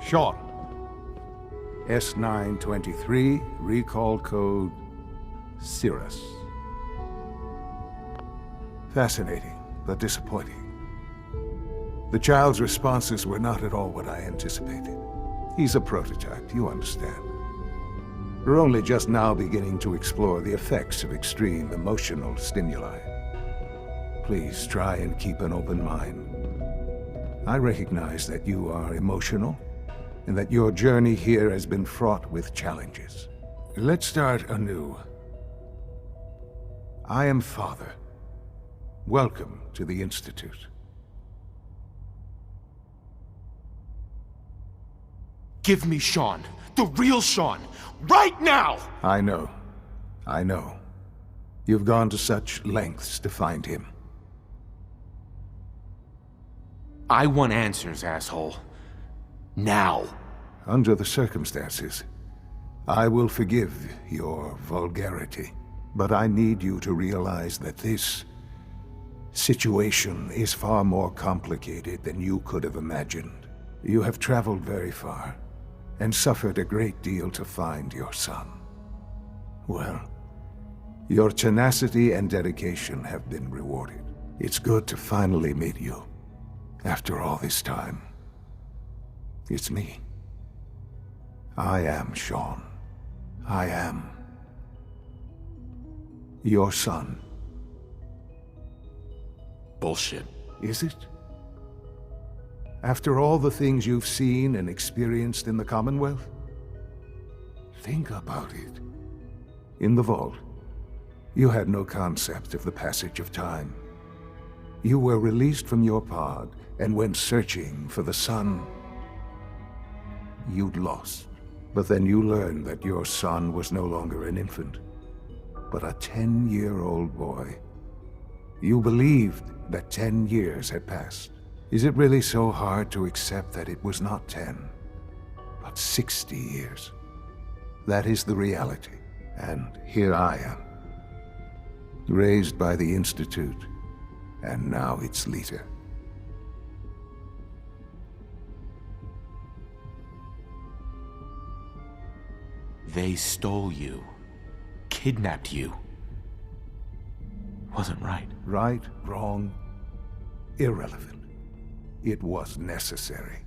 Sean. S923, recall code Cirrus. Fascinating, but disappointing. The child's responses were not at all what I anticipated. He's a prototype, you understand. We're only just now beginning to explore the effects of extreme emotional stimuli. Please try and keep an open mind. I recognize that you are emotional, and that your journey here has been fraught with challenges. Let's start anew. I am Father. Welcome to the Institute. Give me Sean. The real Sean. Right now! I know. I know. You've gone to such lengths to find him. I want answers, asshole. Now. Under the circumstances, I will forgive your vulgarity. But I need you to realize that this situation is far more complicated than you could have imagined. You have traveled very far, and suffered a great deal to find your son. Well, your tenacity and dedication have been rewarded. It's good to finally meet you, after all this time. It's me. I am Sean. I am your son. Bullshit. Is it? After all the things you've seen and experienced in the Commonwealth? Think about it. In the Vault, you had no concept of the passage of time. You were released from your pod and went searching for the son you'd lost. But then you learned that your son was no longer an infant, but a 10-year-old boy. You believed that 10 years had passed. Is it really so hard to accept that it was not 10, but 60 years? That is the reality, and here I am, raised by the Institute, and now its leader. They stole you. Kidnapped you. Wasn't right. Right, wrong, irrelevant. It was necessary.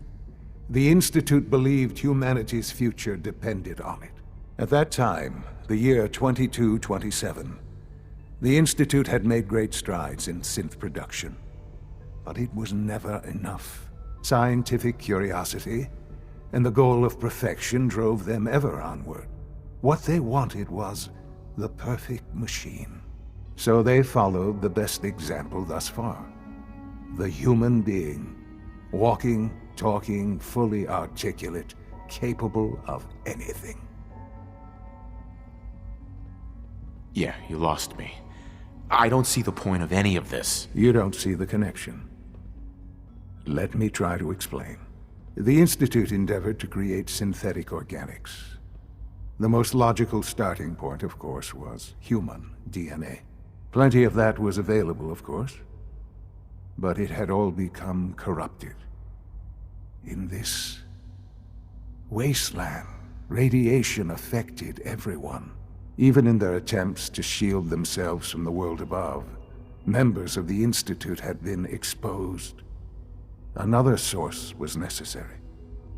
The Institute believed humanity's future depended on it. At that time, the year 2227, the Institute had made great strides in synth production. But it was never enough. Scientific curiosity and the goal of perfection drove them ever onward. What they wanted was the perfect machine. So they followed the best example thus far. The human being. Walking, talking, fully articulate, capable of anything. Yeah, you lost me. I don't see the point of any of this. You don't see the connection. Let me try to explain. The Institute endeavored to create synthetic organics. The most logical starting point, of course, was human DNA. Plenty of that was available, of course, but it had all become corrupted. In this wasteland, radiation affected everyone. Even in their attempts to shield themselves from the world above, members of the Institute had been exposed. Another source was necessary.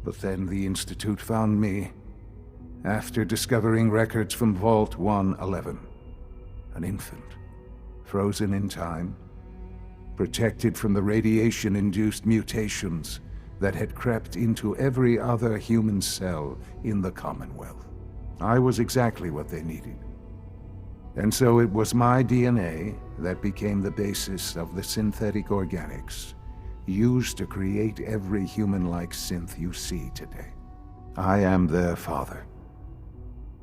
But then the Institute found me, after discovering records from Vault 111. An infant, frozen in time, protected from the radiation-induced mutations that had crept into every other human cell in the Commonwealth. I was exactly what they needed. And so it was my DNA that became the basis of the synthetic organics used to create every human-like synth you see today. I am their father.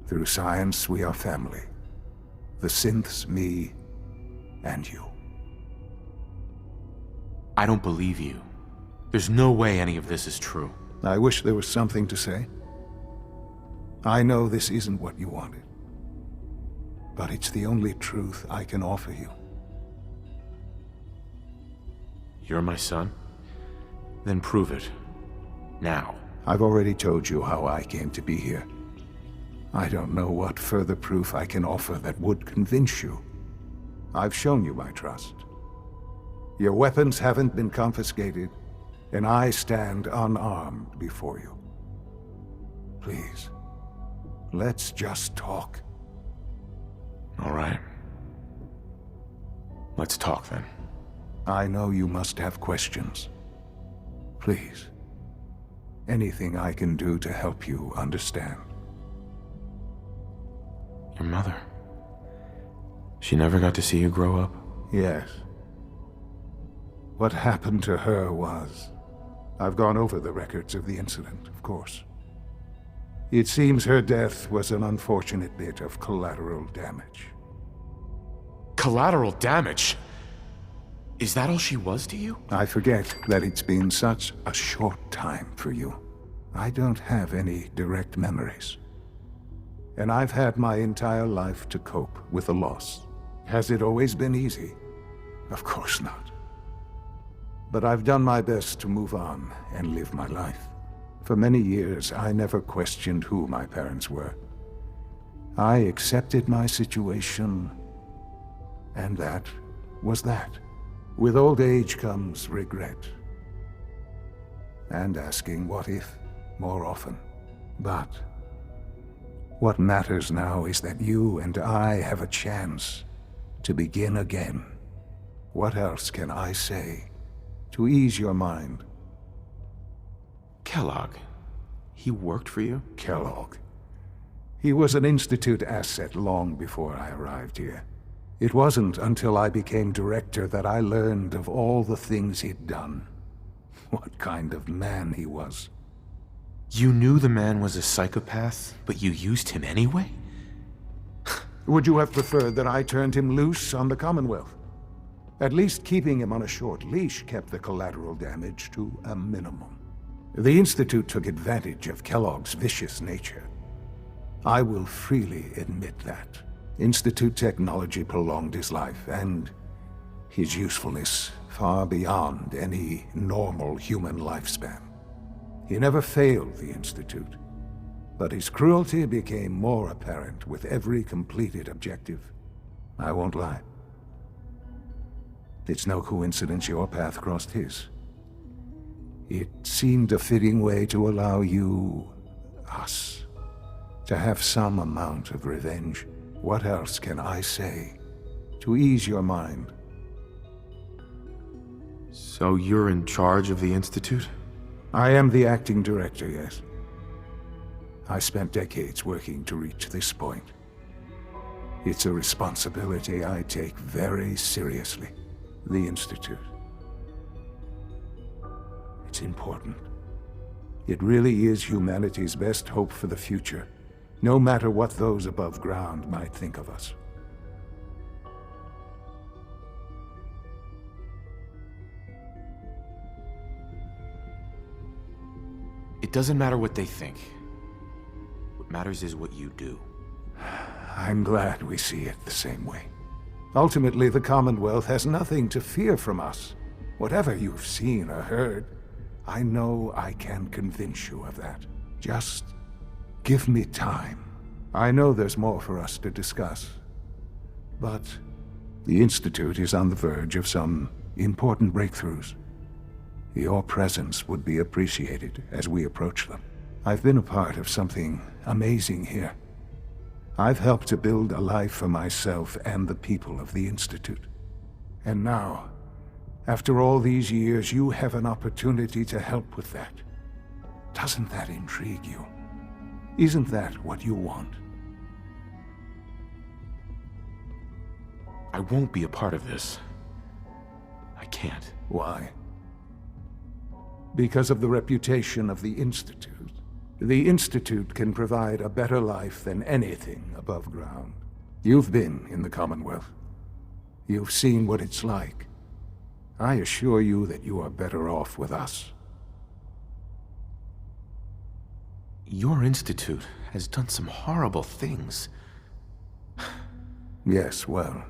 Through science, we are family. The synths, me, and you. I don't believe you. There's no way any of this is true. I wish there was something to say. I know this isn't what you wanted, but it's the only truth I can offer you. You're my son? Then prove it. Now. I've already told you how I came to be here. I don't know what further proof I can offer that would convince you. I've shown you my trust. Your weapons haven't been confiscated, and I stand unarmed before you. Please, let's just talk. All right. Let's talk then. I know you must have questions. Please, anything I can do to help you understand. Your mother. She never got to see you grow up? Yes. What happened to her was... I've gone over the records of the incident, of course. It seems her death was an unfortunate bit of collateral damage. Collateral damage? Is that all she was to you? I forget that it's been such a short time for you. I don't have any direct memories. And I've had my entire life to cope with the loss. Has it always been easy? Of course not. But I've done my best to move on and live my life. For many years, I never questioned who my parents were. I accepted my situation, and that was that. With old age comes regret. And asking what if more often. But what matters now is that you and I have a chance to begin again. What else can I say to ease your mind? Kellogg. He worked for you? Kellogg. He was an Institute asset long before I arrived here. It wasn't until I became director that I learned of all the things he'd done. What kind of man he was. You knew the man was a psychopath, but you used him anyway? Would you have preferred that I turned him loose on the Commonwealth? At least keeping him on a short leash kept the collateral damage to a minimum. The Institute took advantage of Kellogg's vicious nature. I will freely admit that. Institute technology prolonged his life, and his usefulness far beyond any normal human lifespan. He never failed the Institute, but his cruelty became more apparent with every completed objective. I won't lie. It's no coincidence your path crossed his. It seemed a fitting way to allow you, us, to have some amount of revenge. What else can I say to ease your mind? So you're in charge of the Institute? I am the acting director, yes. I spent decades working to reach this point. It's a responsibility I take very seriously. The Institute. It's important. It really is humanity's best hope for the future, no matter what those above ground might think of us. It doesn't matter what they think. What matters is what you do. I'm glad we see it the same way. Ultimately, the Commonwealth has nothing to fear from us. Whatever you've seen or heard, I know I can convince you of that. Just give me time. I know there's more for us to discuss. But the Institute is on the verge of some important breakthroughs. Your presence would be appreciated as we approach them. I've been a part of something amazing here. I've helped to build a life for myself and the people of the Institute. And now, after all these years, you have an opportunity to help with that. Doesn't that intrigue you? Isn't that what you want? I won't be a part of this. I can't. Why? Because of the reputation of the Institute. The Institute can provide a better life than anything above ground. You've been in the Commonwealth. You've seen what it's like. I assure you that you are better off with us. Your Institute has done some horrible things. Yes, well,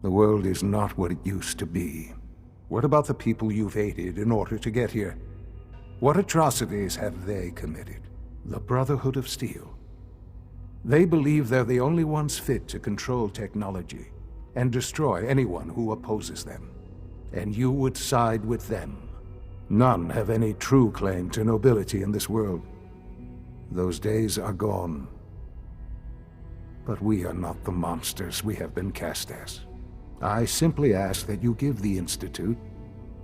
the world is not what it used to be. What about the people you've aided in order to get here? What atrocities have they committed? The Brotherhood of Steel. They believe they're the only ones fit to control technology and destroy anyone who opposes them. And you would side with them. None have any true claim to nobility in this world. Those days are gone. But we are not the monsters we have been cast as. I simply ask that you give the Institute,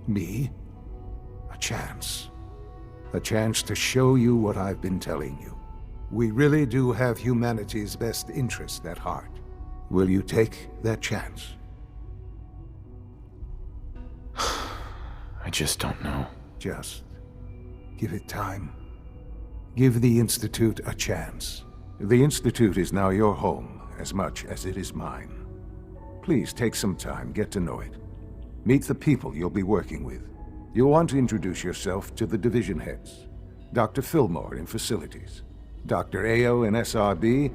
me, a chance. A chance to show you what I've been telling you. We really do have humanity's best interest at heart. Will you take that chance? I just don't know. Just give it time. Give the Institute a chance. The Institute is now your home as much as it is mine. Please take some time, get to know it. Meet the people you'll be working with. You'll want to introduce yourself to the division heads. Dr. Fillmore in Facilities, Dr. Ayo in SRB,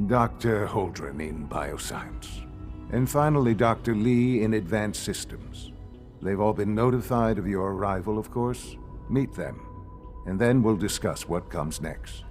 Dr. Holdren in Bioscience, and finally Dr. Lee in Advanced Systems. They've all been notified of your arrival, of course. Meet them, and then we'll discuss what comes next.